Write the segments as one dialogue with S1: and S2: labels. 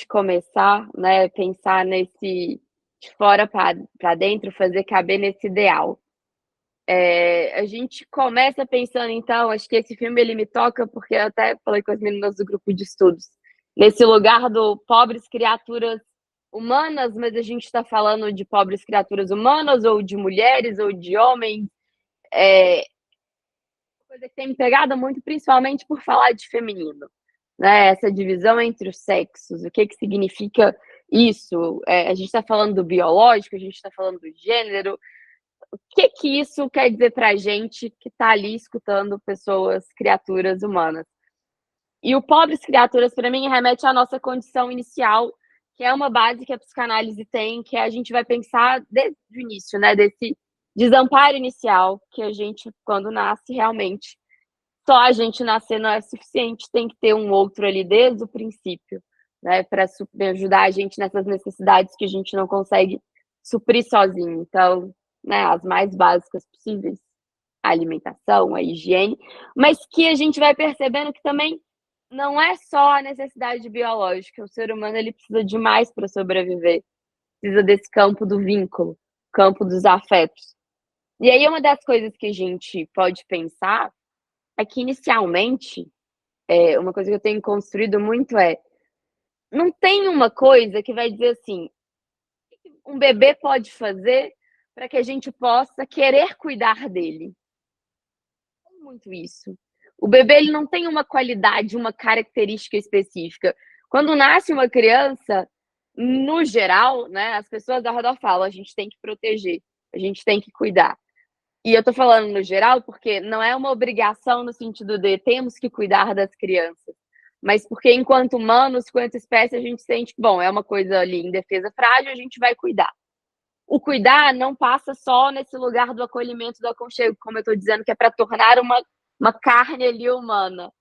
S1: começar, né, pensar nesse de fora para dentro, fazer caber nesse ideal. A gente começa pensando então, acho que esse filme ele me toca, porque eu até falei com as meninas do grupo de estudos, nesse lugar do pobres criaturas humanas, mas a gente está falando de pobres criaturas humanas, ou de mulheres, ou de homens, coisa que tem me pegado muito, principalmente por falar de feminino, né? Essa divisão entre os sexos, o que que significa isso? A gente está falando do biológico, a gente está falando do gênero, o que que isso quer dizer para a gente que está ali escutando pessoas, criaturas humanas? E o pobres criaturas, para mim, remete à nossa condição inicial, que é uma base que a psicanálise tem, que a gente vai pensar desde o início, né? Desse desamparo inicial que a gente, quando nasce, realmente só a gente nascer não é suficiente, tem que ter um outro ali desde o princípio, né? Para ajudar a gente nessas necessidades que a gente não consegue suprir sozinho. Então, né, as mais básicas possíveis, a alimentação, a higiene, mas que a gente vai percebendo que também não é só a necessidade biológica, o ser humano ele precisa de mais para sobreviver, precisa desse campo do vínculo, campo dos afetos. E aí uma das coisas que a gente pode pensar é que inicialmente, uma coisa que eu tenho construído muito não tem uma coisa que vai dizer assim, o que um bebê pode fazer para que a gente possa querer cuidar dele. Tem muito isso. O bebê ele não tem uma qualidade, uma característica específica. Quando nasce uma criança, no geral, né, as pessoas ao redor falam, a gente tem que proteger, a gente tem que cuidar. E eu tô falando no geral porque não é uma obrigação no sentido de temos que cuidar das crianças, mas porque enquanto humanos, enquanto espécie, a gente sente que, bom, é uma coisa ali em defesa frágil, a gente vai cuidar. O cuidar não passa só nesse lugar do acolhimento, do aconchego, como eu estou dizendo, que é para tornar uma carne ali humana.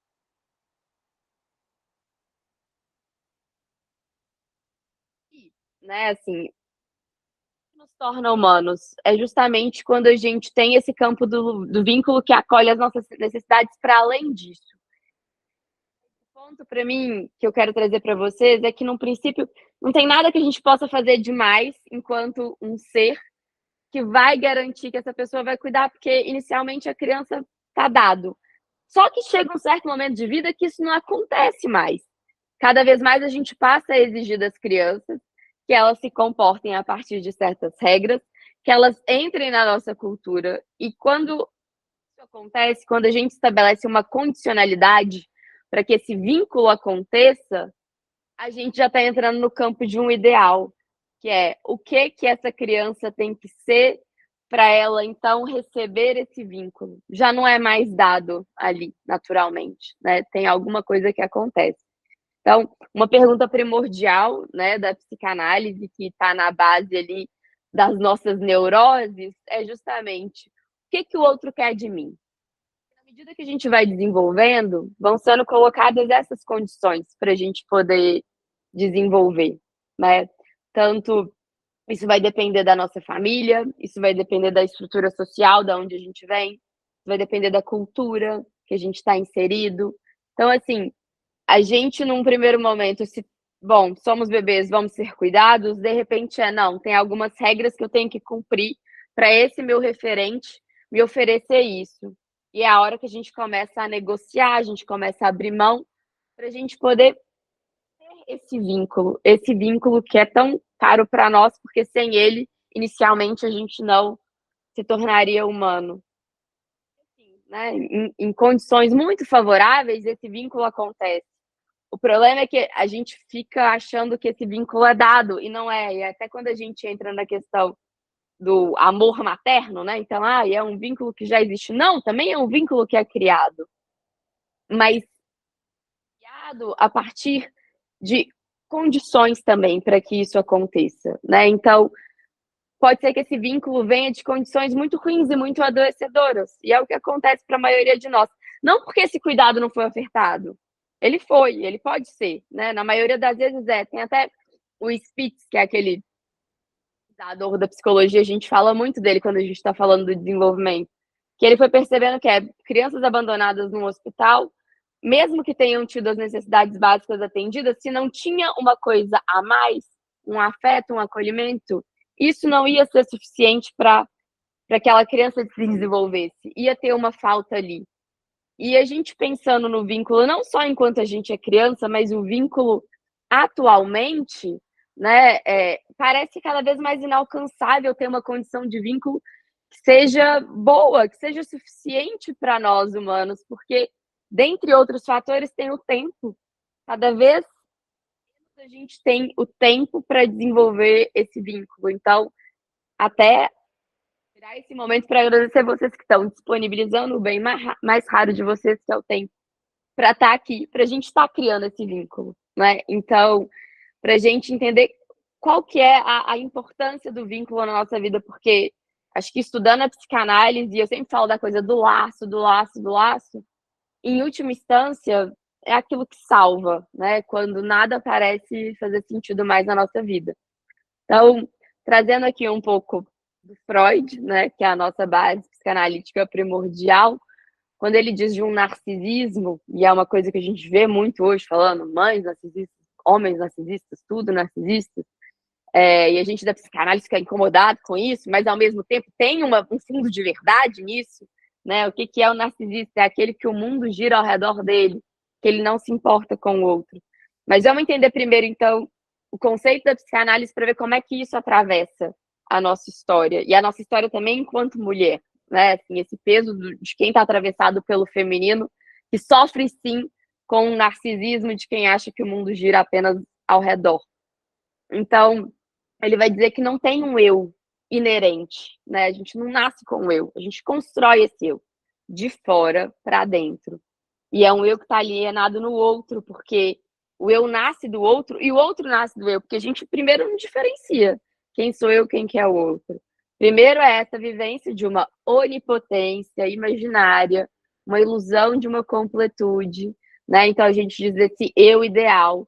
S1: E, né, assim, nos torna humanos é justamente quando a gente tem esse campo do vínculo que acolhe as nossas necessidades para além disso. O ponto para mim que eu quero trazer para vocês é que, no princípio, não tem nada que a gente possa fazer demais enquanto um ser que vai garantir que essa pessoa vai cuidar, porque inicialmente a criança está dado. Só que chega um certo momento de vida que isso não acontece mais. Cada vez mais a gente passa a exigir das crianças que elas se comportem a partir de certas regras, que elas entrem na nossa cultura. E quando isso acontece, quando a gente estabelece uma condicionalidade para que esse vínculo aconteça, a gente já está entrando no campo de um ideal, que é o que que essa criança tem que ser para ela então receber esse vínculo. Já não é mais dado ali naturalmente, né? Tem alguma coisa que acontece. Então, uma pergunta primordial, né, da psicanálise que está na base ali das nossas neuroses é justamente o que que o outro quer de mim? Na medida que a gente vai desenvolvendo, vão sendo colocadas essas condições para a gente poder desenvolver, né? Tanto isso vai depender da nossa família, isso vai depender da estrutura social, da onde a gente vem, isso vai depender da cultura que a gente está inserido. Então, assim, a gente num primeiro momento, se, bom, somos bebês, vamos ser cuidados, de repente não, tem algumas regras que eu tenho que cumprir para esse meu referente me oferecer isso. E é a hora que a gente começa a negociar, a gente começa a abrir mão para a gente poder esse vínculo que é tão caro para nós, porque sem ele, inicialmente, a gente não se tornaria humano. Assim, né? Em condições muito favoráveis, esse vínculo acontece. O problema é que a gente fica achando que esse vínculo é dado, e não é. E até quando a gente entra na questão do amor materno, né? Então, é um vínculo que já existe. Não, também é um vínculo que é criado, mas criado a partir de condições também para que isso aconteça, né? Então, pode ser que esse vínculo venha de condições muito ruins e muito adoecedoras, e é o que acontece para a maioria de nós. Não porque esse cuidado não foi ofertado, ele foi, ele pode ser, né? Na maioria das vezes é. Tem até o Spitz, que é aquele da psicologia, a gente fala muito dele quando a gente está falando do desenvolvimento, que ele foi percebendo que crianças abandonadas num hospital mesmo que tenham tido as necessidades básicas atendidas, se não tinha uma coisa a mais, um afeto, um acolhimento, isso não ia ser suficiente para aquela criança se desenvolvesse, ia ter uma falta ali. E a gente pensando no vínculo, não só enquanto a gente é criança, mas o vínculo atualmente, né, parece cada vez mais inalcançável ter uma condição de vínculo que seja boa, que seja suficiente para nós humanos, porque, dentre outros fatores, tem o tempo. Cada vez a gente tem o tempo para desenvolver esse vínculo. Então, até tirar esse momento para agradecer vocês que estão disponibilizando o bem mais raro de vocês, que é o tempo, para estar aqui, para a gente estar criando esse vínculo, né? Então, para a gente entender qual que é a importância do vínculo na nossa vida, porque acho que estudando a psicanálise, e eu sempre falo da coisa do laço, do laço, do laço, em última instância, é aquilo que salva, né? Quando nada parece fazer sentido mais na nossa vida. Então, trazendo aqui um pouco do Freud, né, que é a nossa base psicanalítica primordial, quando ele diz de um narcisismo, e é uma coisa que a gente vê muito hoje falando, mães narcisistas, homens narcisistas, tudo narcisistas, e a gente da psicanálise fica incomodado com isso, mas ao mesmo tempo tem um fundo de verdade nisso, né? O que é o narcisista? É aquele que o mundo gira ao redor dele, que ele não se importa com o outro. Mas vamos entender primeiro, então, o conceito da psicanálise para ver como é que isso atravessa a nossa história, e a nossa história também enquanto mulher, né? Assim, esse peso de quem está atravessado pelo feminino, que sofre sim com o narcisismo de quem acha que o mundo gira apenas ao redor. Então, ele vai dizer que não tem um eu inerente, né? A gente não nasce com um eu, a gente constrói esse eu de fora para dentro. E é um eu que está alienado no outro, porque o eu nasce do outro e o outro nasce do eu, porque a gente primeiro não diferencia quem sou eu, quem que é o outro. Primeiro é essa vivência de uma onipotência imaginária, uma ilusão de uma completude, né? Então a gente diz esse eu ideal.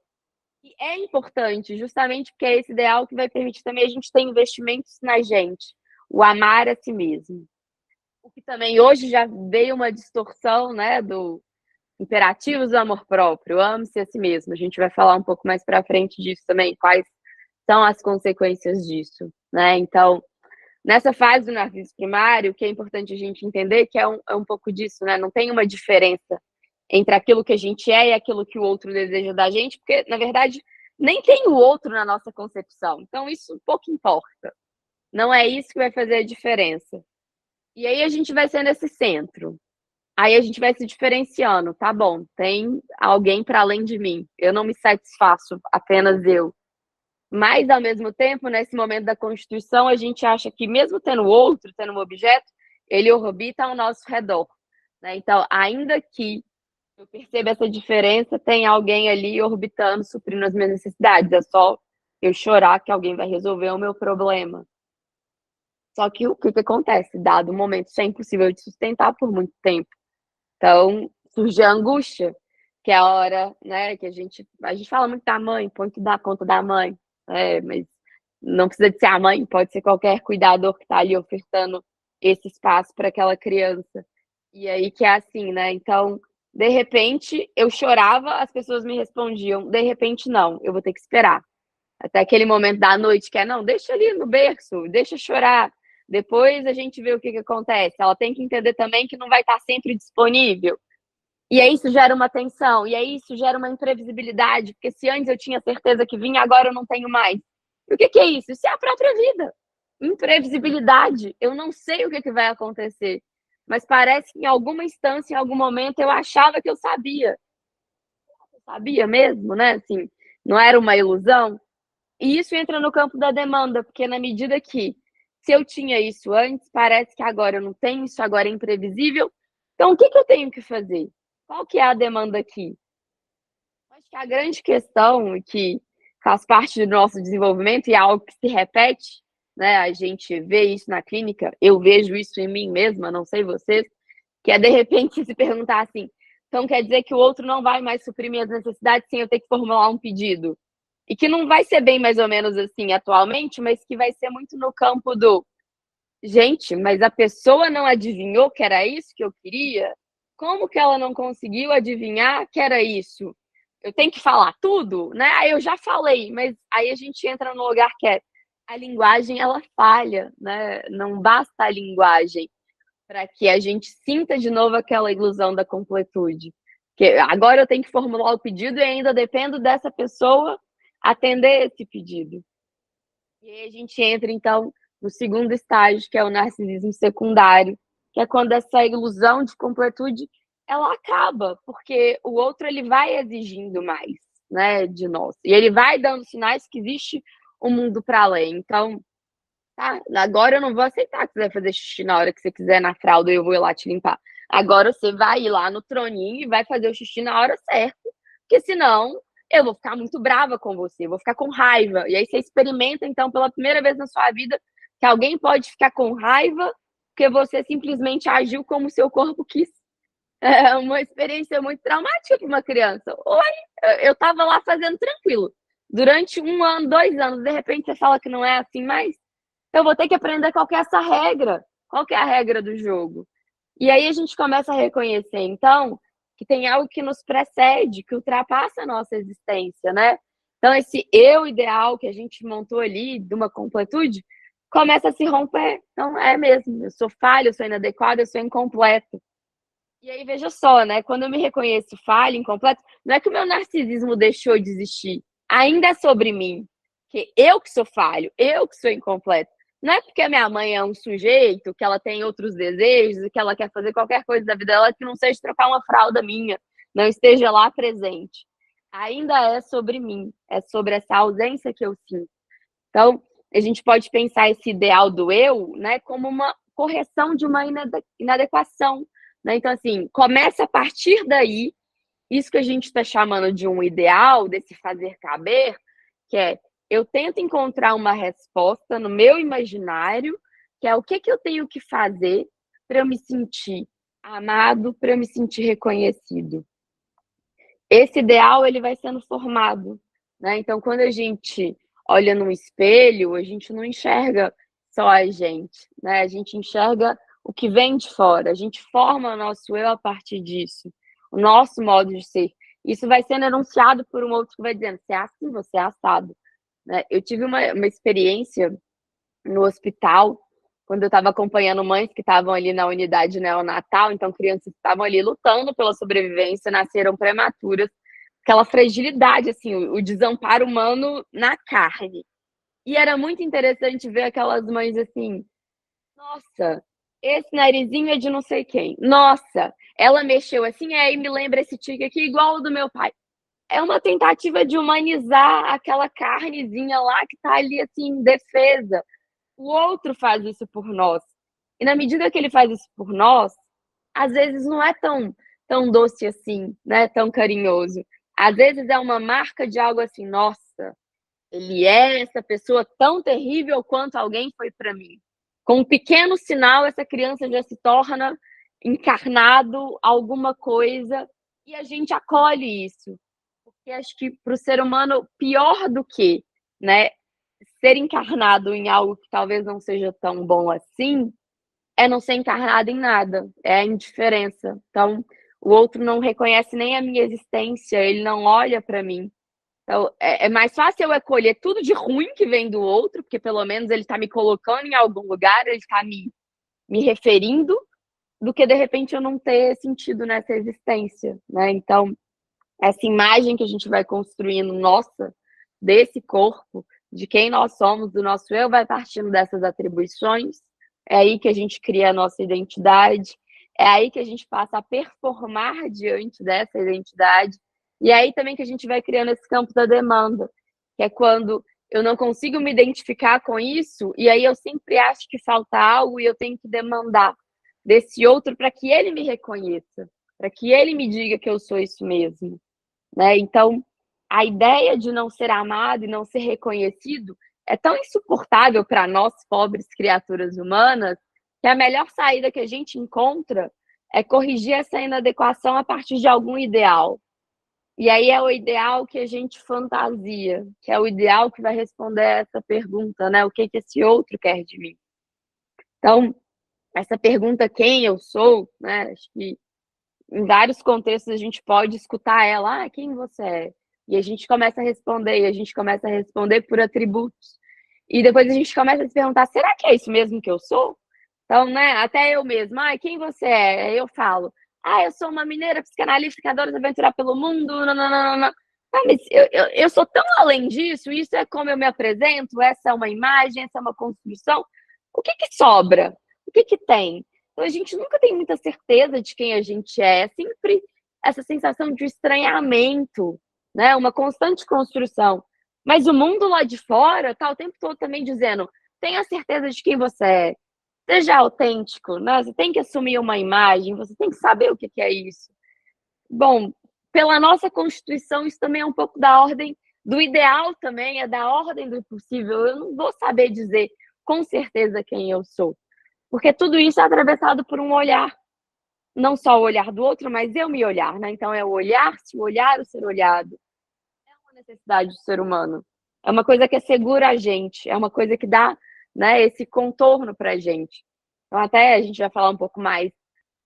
S1: E é importante, justamente porque é esse ideal que vai permitir também a gente ter investimentos na gente, o amar a si mesmo. O que também hoje já veio uma distorção, né, do imperativos do amor próprio, ame-se a si mesmo. A gente vai falar um pouco mais para frente disso também, quais são as consequências disso, né? Então, nessa fase do narcisismo primário, o que é importante a gente entender que é um pouco disso, né? Não tem uma diferença entre aquilo que a gente é e aquilo que o outro deseja da gente, porque, na verdade, nem tem o outro na nossa concepção. Então, isso pouco importa. Não é isso que vai fazer a diferença. E aí a gente vai ser nesse centro. Aí a gente vai se diferenciando, tá bom, tem alguém para além de mim. Eu não me satisfaço apenas eu. Mas, ao mesmo tempo, nesse momento da Constituição, a gente acha que, mesmo tendo outro, tendo um objeto, ele orbita ao nosso redor, né? Então, ainda que eu perceba essa diferença, tem alguém ali orbitando, suprindo as minhas necessidades. É só eu chorar que alguém vai resolver o meu problema. Só que o que acontece? Dado o momento, isso é impossível de sustentar por muito tempo. Então, surge a angústia, que é a hora, né, que a gente fala muito da mãe, põe que dá conta da mãe, mas não precisa de ser a mãe, pode ser qualquer cuidador que está ali ofertando esse espaço para aquela criança. E aí que é assim, né? Então, de repente, eu chorava, as pessoas me respondiam, de repente, não, eu vou ter que esperar. Até aquele momento da noite que é, não, deixa ali no berço, deixa chorar. Depois a gente vê o que acontece. Ela tem que entender também que não vai estar sempre disponível. E aí isso gera uma tensão, e aí isso gera uma imprevisibilidade, porque se antes eu tinha certeza que vinha, agora eu não tenho mais. E o que é isso? Isso é a própria vida. Imprevisibilidade. Eu não sei o que vai acontecer, mas parece que em alguma instância, em algum momento, eu achava que eu sabia. Eu sabia mesmo, né? Assim, não era uma ilusão. E isso entra no campo da demanda, porque na medida que, se eu tinha isso antes, parece que agora eu não tenho, isso agora é imprevisível. Então, o que eu tenho que fazer? Qual que é a demanda aqui? Acho que a grande questão, e que faz parte do nosso desenvolvimento e é algo que se repete, né? A gente vê isso na clínica, eu vejo isso em mim mesma, não sei vocês, que é de repente se perguntar assim, então quer dizer que o outro não vai mais suprir minhas necessidades sem eu ter que formular um pedido? E que não vai ser bem mais ou menos assim atualmente, mas que vai ser muito no campo do gente, mas a pessoa não adivinhou que era isso que eu queria? como que ela não conseguiu adivinhar que era isso? Eu tenho que falar tudo, né? Aí eu já falei, mas aí a gente entra no lugar que é a linguagem, ela falha, né? Não basta a linguagem para que a gente sinta de novo aquela ilusão da completude. Que agora eu tenho que formular o pedido e ainda dependo dessa pessoa atender esse pedido. E aí a gente entra, então, no segundo estágio, que é o narcisismo secundário, que é quando essa ilusão de completude ela acaba, porque o outro ele vai exigindo mais, né, de nós. E ele vai dando sinais que existe um mundo para além. Então, tá, agora eu não vou aceitar que você vai fazer xixi na hora que você quiser na fralda e eu vou ir lá te limpar. Agora você vai ir lá no troninho e vai fazer o xixi na hora certa, porque senão eu vou ficar muito brava com você, eu vou ficar com raiva. E aí você experimenta, então, pela primeira vez na sua vida, que alguém pode ficar com raiva porque você simplesmente agiu como o seu corpo quis. É uma experiência muito traumática para uma criança. Oi, eu estava lá fazendo tranquilo. Durante 1 ano, 2 anos, de repente você fala que não é assim mais. Eu vou ter que aprender qual que é essa regra. Qual que é a regra do jogo? E aí a gente começa a reconhecer, então, que tem algo que nos precede, que ultrapassa a nossa existência, né? Então, esse eu ideal que a gente montou ali, de uma completude, começa a se romper. Então, é mesmo, eu sou falho, eu sou inadequado, eu sou incompleto. E aí, veja só, né? Quando eu me reconheço falha, incompleto, não é que o meu narcisismo deixou de existir. Ainda é sobre mim. Que eu que sou falho, eu que sou incompleto. Não é porque a minha mãe é um sujeito, que ela tem outros desejos e que ela quer fazer qualquer coisa da vida dela que não seja trocar uma fralda minha, não esteja lá presente. Ainda é sobre mim, é sobre essa ausência que eu sinto. Então, a gente pode pensar esse ideal do eu, né, como uma correção de uma inadequação, né? Então, assim, começa a partir daí, isso que a gente está chamando de um ideal, desse fazer caber, que é eu tento encontrar uma resposta no meu imaginário, que é o que, que eu tenho que fazer para eu me sentir amado, para eu me sentir reconhecido. Esse ideal ele vai sendo formado, né? Então, quando a gente olha no espelho, a gente não enxerga só a gente, né? A gente enxerga o que vem de fora, a gente forma o nosso eu a partir disso, o nosso modo de ser. Isso vai sendo enunciado por um outro que vai dizendo, você é assim, você é assado. Né? Eu tive uma experiência no hospital, quando eu estava acompanhando mães que estavam ali na unidade neonatal, então crianças que estavam ali lutando pela sobrevivência, nasceram prematuras, aquela fragilidade, assim, o desamparo humano na carne. E era muito interessante ver aquelas mães assim, nossa, esse narizinho é de não sei quem. Nossa, ela mexeu assim, aí me lembra esse tique aqui igual o do meu pai. É uma tentativa de humanizar aquela carnezinha lá que tá ali assim, em defesa. O outro faz isso por nós. E na medida que ele faz isso por nós, às vezes não é tão doce assim, né? Tão carinhoso. Às vezes é uma marca de algo assim, nossa, ele é essa pessoa tão terrível quanto alguém foi para mim. Com um pequeno sinal, essa criança já se torna encarnado alguma coisa e a gente acolhe isso. Porque acho que para o ser humano, pior do que, né, ser encarnado em algo que talvez não seja tão bom assim, é não ser encarnado em nada, é a indiferença. Então, o outro não reconhece nem a minha existência, ele não olha para mim. Então, é mais fácil eu acolher tudo de ruim que vem do outro, porque pelo menos ele está me colocando em algum lugar, ele está me referindo, do que de repente eu não ter sentido nessa existência, né? Então, essa imagem que a gente vai construindo, nossa, desse corpo, de quem nós somos, do nosso eu, vai partindo dessas atribuições. É aí que a gente cria a nossa identidade. É aí que a gente passa a performar diante dessa identidade. E é aí também que a gente vai criando esse campo da demanda, que é quando eu não consigo me identificar com isso, e aí eu sempre acho que falta algo e eu tenho que demandar desse outro para que ele me reconheça, para que ele me diga que eu sou isso mesmo. Né? Então, a ideia de não ser amado e não ser reconhecido é tão insuportável para nós, pobres criaturas humanas, que a melhor saída que a gente encontra é corrigir essa inadequação a partir de algum ideal. E aí é o ideal que a gente fantasia, que é o ideal que vai responder essa pergunta, né? O que esse outro quer de mim? Então, essa pergunta, quem eu sou, né? Acho que em vários contextos a gente pode escutar ela, quem você é? E a gente começa a responder, e a gente começa a responder por atributos. E depois a gente começa a se perguntar, será que é isso mesmo que eu sou? Então, né, até eu mesma, quem você é? Aí eu falo, eu sou uma mineira psicanalista que adora se aventurar pelo mundo, nananana. Mas eu sou tão além disso, isso é como eu me apresento, essa é uma imagem, essa é uma construção. O que sobra? O que tem? Então a gente nunca tem muita certeza de quem a gente é sempre essa sensação de estranhamento, né? Uma constante construção. Mas o mundo lá de fora tá o tempo todo também dizendo, tenha certeza de quem você é, seja autêntico, né? Você tem que assumir uma imagem, você tem que saber o que é isso. Bom, pela nossa Constituição, isso também é um pouco da ordem do ideal também, é da ordem do possível. Eu não vou saber dizer com certeza quem eu sou, porque tudo isso é atravessado por um olhar, não só o olhar do outro, mas eu me olhar, né? Então é o olhar, se olhar, o ser olhado. É uma necessidade do ser humano. É uma coisa que assegura a gente, é uma coisa que dá, né, esse contorno para a gente. Então até a gente vai falar um pouco mais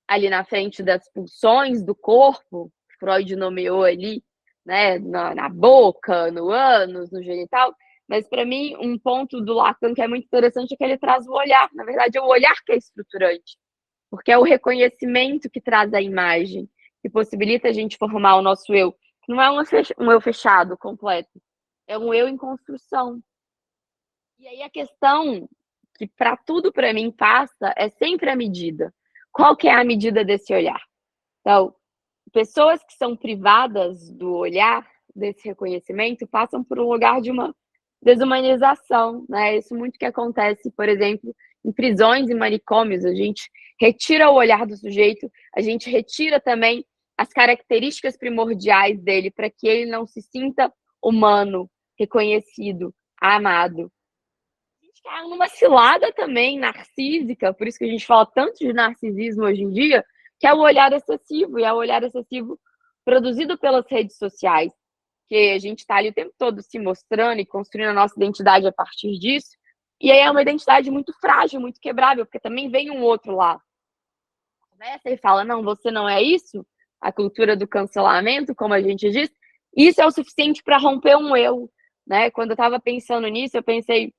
S1: ali na frente das pulsões do corpo, Freud nomeou ali, né, na boca, no ânus, no genital, mas para mim um ponto do Lacan que é muito interessante é que ele traz o olhar, na verdade é o olhar que é estruturante, porque é o reconhecimento que traz a imagem, que possibilita a gente formar o nosso eu, que não é um eu fechado, completo, é um eu em construção. E aí a questão que para tudo para mim passa é sempre a medida. Qual que é a medida desse olhar? Então, pessoas que são privadas do olhar, desse reconhecimento, passam por um lugar de uma desumanização, né? Isso muito que acontece, por exemplo, em prisões e manicômios. A gente retira o olhar do sujeito, a gente retira também as características primordiais dele para que ele não se sinta humano, reconhecido, amado. A gente cai numa cilada também narcísica, por isso que a gente fala tanto de narcisismo hoje em dia, que é o olhar excessivo, e é o olhar excessivo produzido pelas redes sociais, que a gente está ali o tempo todo se mostrando e construindo a nossa identidade a partir disso, e aí é uma identidade muito frágil, muito quebrável, porque também vem um outro lá, conversa e fala, não, você não é isso, a cultura do cancelamento, como a gente diz, isso é o suficiente para romper um eu, né? Quando eu estava pensando nisso, eu pensei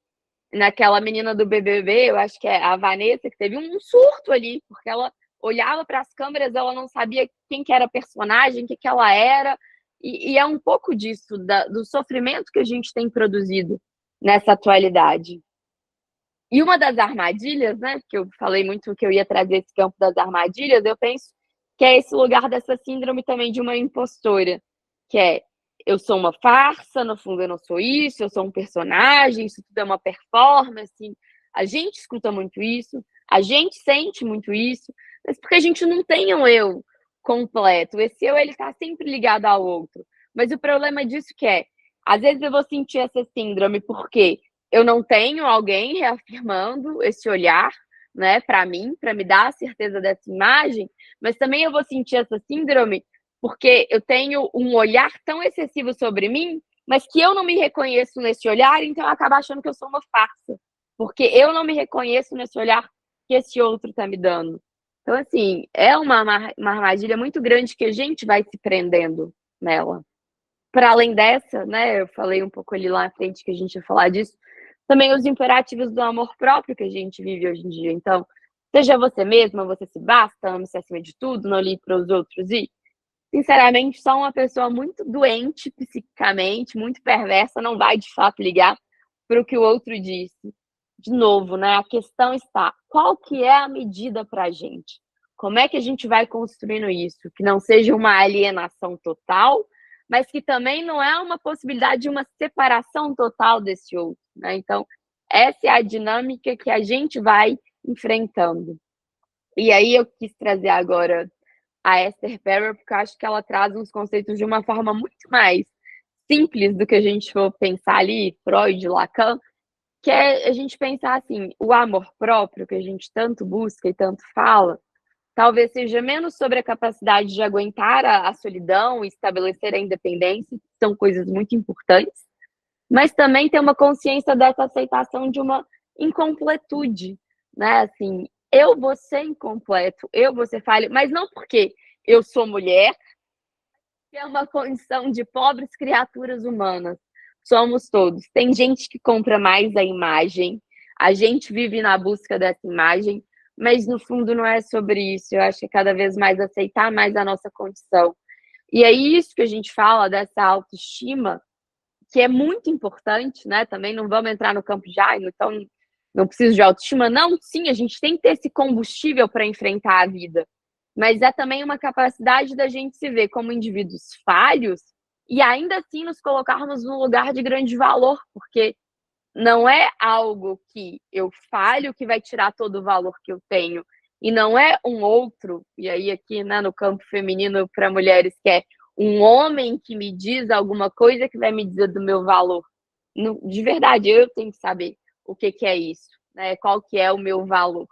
S1: naquela menina do BBB, eu acho que é a Vanessa, que teve um surto ali, porque ela olhava para as câmeras, ela não sabia quem que era a personagem, o que que ela era, e é um pouco disso, do sofrimento que a gente tem produzido nessa atualidade. E uma das armadilhas, né, que eu falei muito que eu ia trazer esse campo das armadilhas, eu penso que é esse lugar dessa síndrome também de uma impostora, que é eu sou uma farsa, no fundo eu não sou isso, eu sou um personagem, isso tudo é uma performance. A gente escuta muito isso, a gente sente muito isso, mas porque a gente não tem um eu completo. Esse eu, ele está sempre ligado ao outro. Mas o problema disso que é, às vezes eu vou sentir essa síndrome porque eu não tenho alguém reafirmando esse olhar, né, para mim, para me dar a certeza dessa imagem, mas também eu vou sentir essa síndrome porque eu tenho um olhar tão excessivo sobre mim, mas que eu não me reconheço nesse olhar, então eu acabo achando que eu sou uma farsa, porque eu não me reconheço nesse olhar que esse outro está me dando. Então, assim, é uma armadilha muito grande que a gente vai se prendendo nela. Para além dessa, né, eu falei um pouco ali lá na frente que a gente ia falar disso, também os imperativos do amor próprio que a gente vive hoje em dia. Então, seja você mesma, você se basta, ame-se acima de tudo, não ligue para os outros e, sinceramente, só uma pessoa muito doente psiquicamente, muito perversa, não vai de fato ligar para o que o outro disse. De novo, né? A questão está, qual que é a medida para a gente? Como é que a gente vai construindo isso? Que não seja uma alienação total, mas que também não é uma possibilidade de uma separação total desse outro, né? Então, essa é a dinâmica que a gente vai enfrentando. E aí eu quis trazer agora a Esther Perel, porque eu acho que ela traz uns conceitos de uma forma muito mais simples do que a gente for pensar ali, Freud, Lacan, que é a gente pensar assim, o amor próprio que a gente tanto busca e tanto fala, talvez seja menos sobre a capacidade de aguentar a solidão e estabelecer a independência, que são coisas muito importantes, mas também ter uma consciência dessa aceitação de uma incompletude, né? Assim, eu vou ser incompleto, eu vou ser falho, mas não porque eu sou mulher, que é uma condição de pobres criaturas humanas. Somos todos. Tem gente que compra mais a imagem, a gente vive na busca dessa imagem, mas no fundo não é sobre isso. Eu acho que é cada vez mais aceitar mais a nossa condição. E é isso que a gente fala dessa autoestima, que é muito importante, né? Também não vamos entrar no campo já, então não preciso de autoestima. Não, sim, a gente tem que ter esse combustível para enfrentar a vida, mas é também uma capacidade da gente se ver como indivíduos falhos e ainda assim nos colocarmos num lugar de grande valor, porque não é algo que eu falho que vai tirar todo o valor que eu tenho. E não é um outro, e aí aqui, né, no campo feminino para mulheres, que é um homem que me diz alguma coisa que vai me dizer do meu valor. De verdade, eu tenho que saber o que, que é isso, né? Qual que é o meu valor.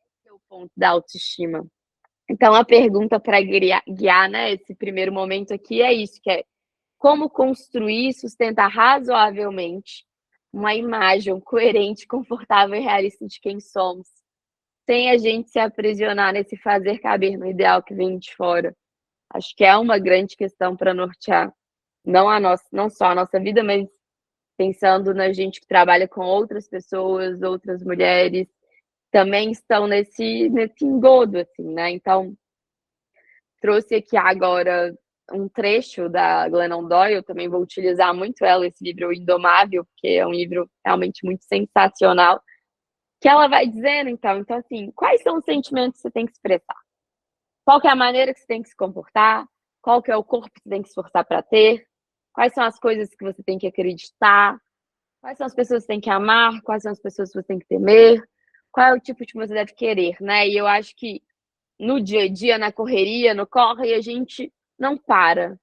S1: Esse é o ponto da autoestima. Então, a pergunta para guiar, né, esse primeiro momento aqui é isso, que é como construir e sustentar razoavelmente uma imagem coerente, confortável e realista de quem somos, sem a gente se aprisionar nesse fazer caber no ideal que vem de fora. Acho que é uma grande questão para nortear não a nossa, não só a nossa vida, mas pensando na gente que trabalha com outras pessoas, outras mulheres, também estão nesse engodo, assim, né? Então, trouxe aqui agora um trecho da Glennon Doyle, também vou utilizar muito ela, esse livro Indomável, porque é um livro realmente muito sensacional, que ela vai dizendo, então assim, quais são os sentimentos que você tem que expressar? Qual que é a maneira que você tem que se comportar? Qual que é o corpo que você tem que se esforçar para ter? Quais são as coisas que você tem que acreditar? Quais são as pessoas que você tem que amar? Quais são as pessoas que você tem que temer? Qual é o tipo que você deve querer, né? E eu acho que no dia a dia, na correria, no corre, a gente não para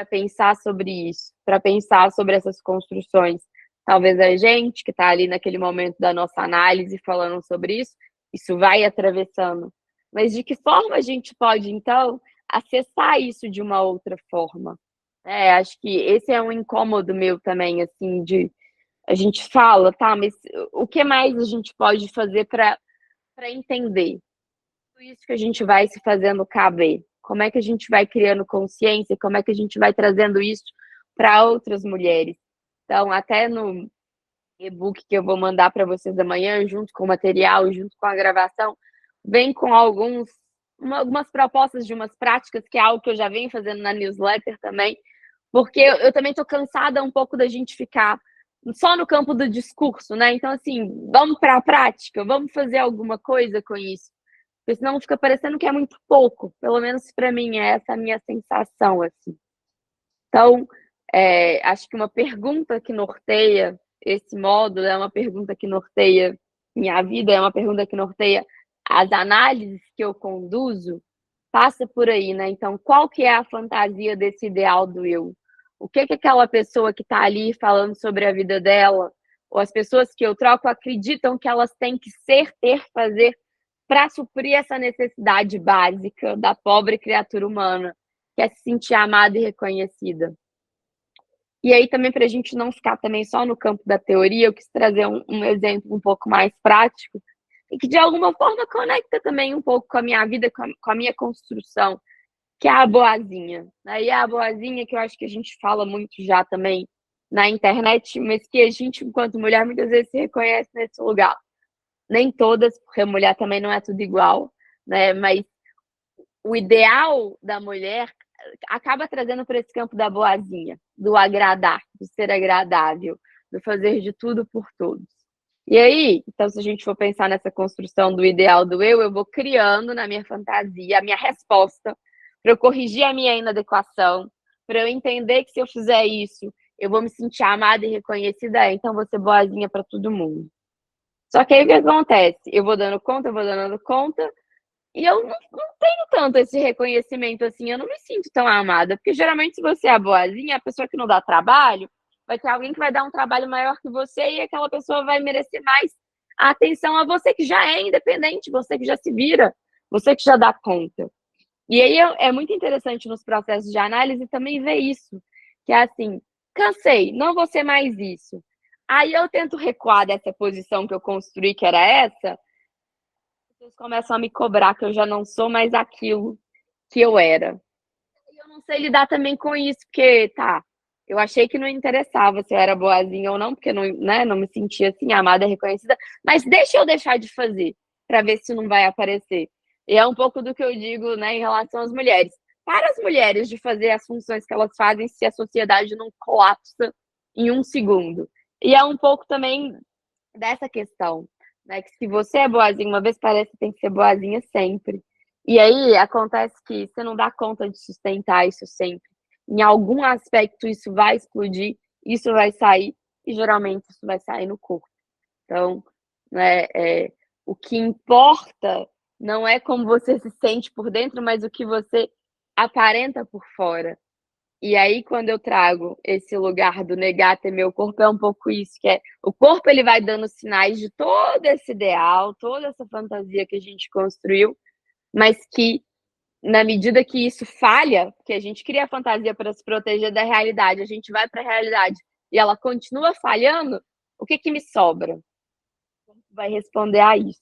S1: pensar sobre isso, para pensar sobre essas construções. Talvez a gente que está ali naquele momento da nossa análise falando sobre isso vai atravessando. Mas de que forma a gente pode, então, acessar isso de uma outra forma? Acho que esse é um incômodo meu também, assim, de a gente fala, tá, mas o que mais a gente pode fazer para entender isso que a gente vai se fazendo caber? Como é que a gente vai criando consciência? Como é que a gente vai trazendo isso para outras mulheres? Então, até no e-book que eu vou mandar para vocês amanhã, junto com o material, junto com a gravação, vem com algumas propostas de umas práticas, que é algo que eu já venho fazendo na newsletter também, porque eu também estou cansada um pouco da gente ficar só no campo do discurso, né? Então, assim, vamos para a prática, vamos fazer alguma coisa com isso. Porque senão fica parecendo que é muito pouco. Pelo menos para mim, é essa a minha sensação, assim. Então, acho que uma pergunta que norteia esse módulo é uma pergunta que norteia minha vida, é uma pergunta que norteia as análises que eu conduzo, passa por aí, né? Então, qual que é a fantasia desse ideal do eu? O que que aquela pessoa que está ali falando sobre a vida dela, ou as pessoas que eu troco acreditam que elas têm que ser, ter, fazer para suprir essa necessidade básica da pobre criatura humana, que é se sentir amada e reconhecida. E aí também para a gente não ficar também só no campo da teoria, eu quis trazer um exemplo um pouco mais prático e que de alguma forma conecta também um pouco com a minha vida, com a minha construção, que é a boazinha. E a boazinha que eu acho que a gente fala muito já também na internet, mas que a gente, enquanto mulher, muitas vezes se reconhece nesse lugar. Nem todas, porque a mulher também não é tudo igual, né? Mas o ideal da mulher acaba trazendo para esse campo da boazinha, do agradar, do ser agradável, do fazer de tudo por todos. E aí, então, se a gente for pensar nessa construção do ideal do eu vou criando na minha fantasia a minha resposta para eu corrigir a minha inadequação, para eu entender que se eu fizer isso, eu vou me sentir amada e reconhecida, então vou ser boazinha para todo mundo. Só que aí o que acontece? Eu vou dando conta, e eu não tenho tanto esse reconhecimento assim, eu não me sinto tão amada, porque geralmente se você é a boazinha, a pessoa que não dá trabalho, vai ter alguém que vai dar um trabalho maior que você e aquela pessoa vai merecer mais a atenção a você que já é independente, você que já se vira, você que já dá conta. E aí é muito interessante nos processos de análise também ver isso, que é assim, cansei, não vou ser mais isso. Aí eu tento recuar dessa posição que eu construí, que era essa, as pessoas começam a me cobrar que eu já não sou mais aquilo que eu era. E eu não sei lidar também com isso, porque, tá, eu achei que não interessava se eu era boazinha ou não, porque não, né, não me sentia assim, amada, reconhecida, mas deixa eu deixar de fazer, para ver se não vai aparecer. E é um pouco do que eu digo, né, em relação às mulheres. Para as mulheres de fazer as funções que elas fazem se a sociedade não colapsa em um segundo. E é um pouco também dessa questão, né? Que se você é boazinha uma vez, parece que tem que ser boazinha sempre. E aí acontece que você não dá conta de sustentar isso sempre. Em algum aspecto isso vai explodir, isso vai sair, e geralmente isso vai sair no corpo. Então, né, o que importa não é como você se sente por dentro, mas o que você aparenta por fora. E aí, quando eu trago esse lugar do negar ter meu corpo, é um pouco isso, que é o corpo ele vai dando sinais de todo esse ideal, toda essa fantasia que a gente construiu, mas que na medida que isso falha, porque a gente cria a fantasia para se proteger da realidade, a gente vai para a realidade e ela continua falhando, o que que me sobra? Vai responder a isso.